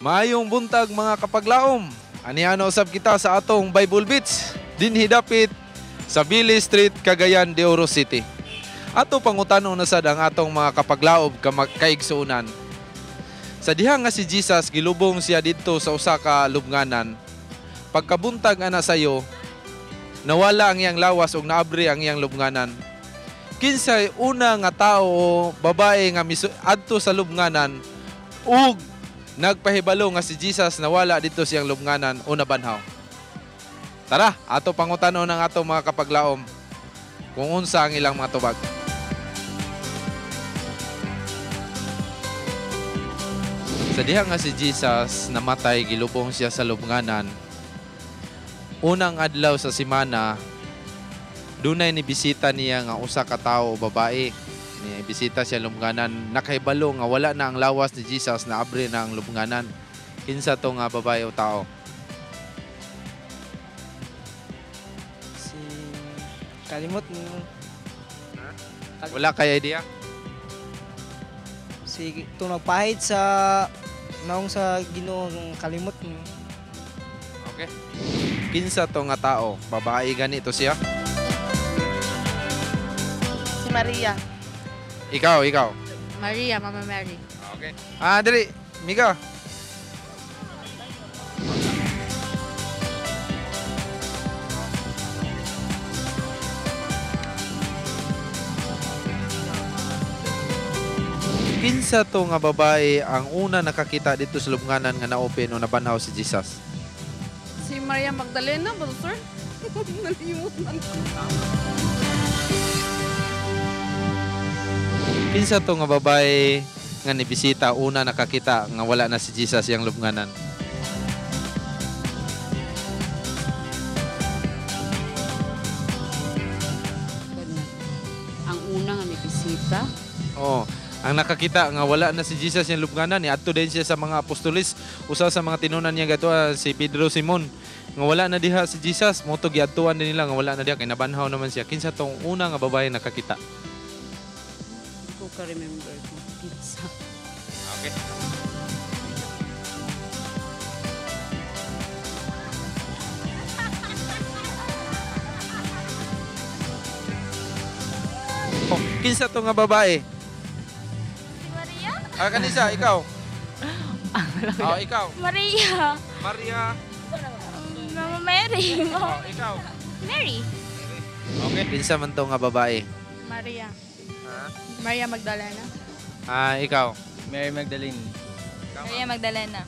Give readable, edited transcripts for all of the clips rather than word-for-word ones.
Maayong buntag mga kapaglaom. Aniano usab kita sa atong Bible Beats. Dinhi dapit sa Billy Street, Cagayan de Oro City. Ato pangutanon na sad ang atong mga kapaglaob kaigsuunan. Sa diha nga si Jesus gilubong siya didto sa usa ka lubnganan. Pagkabuntag ana sayo, nawala ang iyang lawas ug naabri ang iyang lubnganan. Kinsay una nga tao o babae nga adto sa lubnganan ug nagpahibalo nga si Jesus nawala dito siyang lubnganan o nabanhaw. Tara, ato pangutanon ng ato mga kapaglaom kung unsa ang ilang mga tubag. Sa diha nga si Jesus namatay, gilubong siya sa lubnganan. Unang adlaw sa semana, dunay ni bisita niya nga usa ka tawo o babae. Ni bisita siya lubnganan, nakahibalo nga wala na ang lawas ni Jesus, na abri na ang lubnganan. Kinsa to nga babae o tao? Si kalimot mo. Wala kay idea? Si ito nagpahid sa naong sa Ginoo ng kalimot mo. Okay. Kinsa to nga tao? Babae ganito siya? Si Maria. Ikaw. Maria, Mama Mary. Okay. Dali, Mika. Kinsa to nga babae ang una nakakita dito sa lubnganan nga na-open o nabanhaw si Jesus? Si Maria Magdalena, ba sir? Nalimutan ko. Kinsa to nga babae nga nibisita una nakakita nga wala na si Jesus yang lubnganan? Ang una nga ni bisita. Oh, ang nakakita nga wala na si Jesus yang lubnganan ni adto din siya sa mga apostolis, usa sa mga tinunan niya gato si Pedro Simon. Nga wala na diha si Jesus, moto giadtuan din nila nga wala na diha kay nabanhaw naman siya. Kinsa tong una nga babae nakakita? Hindi ko ka-remember kung pizza. Okay. Oh, kinsa to nga babae? Si Maria? Kanisa, ikaw. Oh, ikaw. Maria. Maria. Mama Mary. Oh, ikaw. Mary. Okay. Kinsa man to nga babae? Maria. Ha? Maria Magdalena. Ikaw. Mary Magdalene. Maria Magdalena.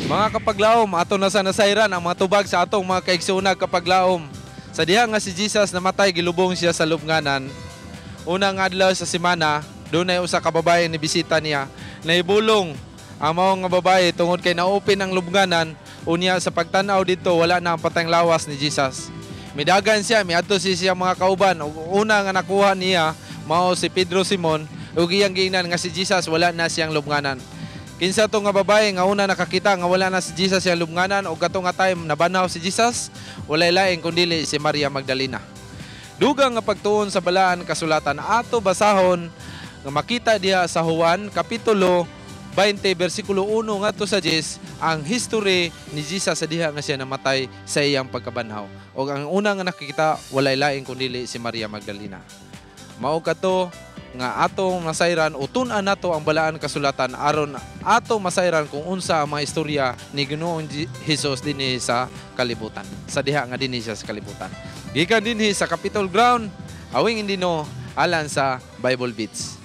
Mga kapaglaom, ato na sa nasayran ang mga tubag sa atong mga kaigsuunag kapaglaom. Sa diha nga si Jesus namatay, gilubong siya sa lubnganan. Unang adlaw sa semana, dunay usa ka babae ni bisita niya. Naibulong ang mao nga babae tungod kay na-open ang lubnganan, unya sa pagtanaw dito wala na ang patayng lawas ni Jesus. Midagan siya, miadto siya mga kauban. Una nga nakuha niya mao si Pedro Simon, ug iyang giingnan nga si Jesus wala na siyang lubnganan. Kinsa to nga babae nga una nakakita nga wala na si Jesus siyang lubnganan ug kato nga time nabanhaw si Jesus, walay laing kundili si Maria Magdalena. Dugang nga pagtuon sa balaan kasulatan ato basahon nga makita diha sa Juan kapitulo 20 bersikulo 1 ngadto sa 10 ang history ni Jesus sa diha nga siya namatay sa iyang pagkabanhaw. Ug ang una nga nakikita walay laing kundi si Maria Magdalena. Mao kato nga atong masayran o tun-an nato ang balaan kasulatan aron atong masayran kung unsa ang mga istorya ni Ginoong Hesus dinhi sa kalibutan. Sa diha nga dinhi siya sa kalibutan. Gikan dinhi sa Capitol Ground, awing indino alan sa Bible Beats.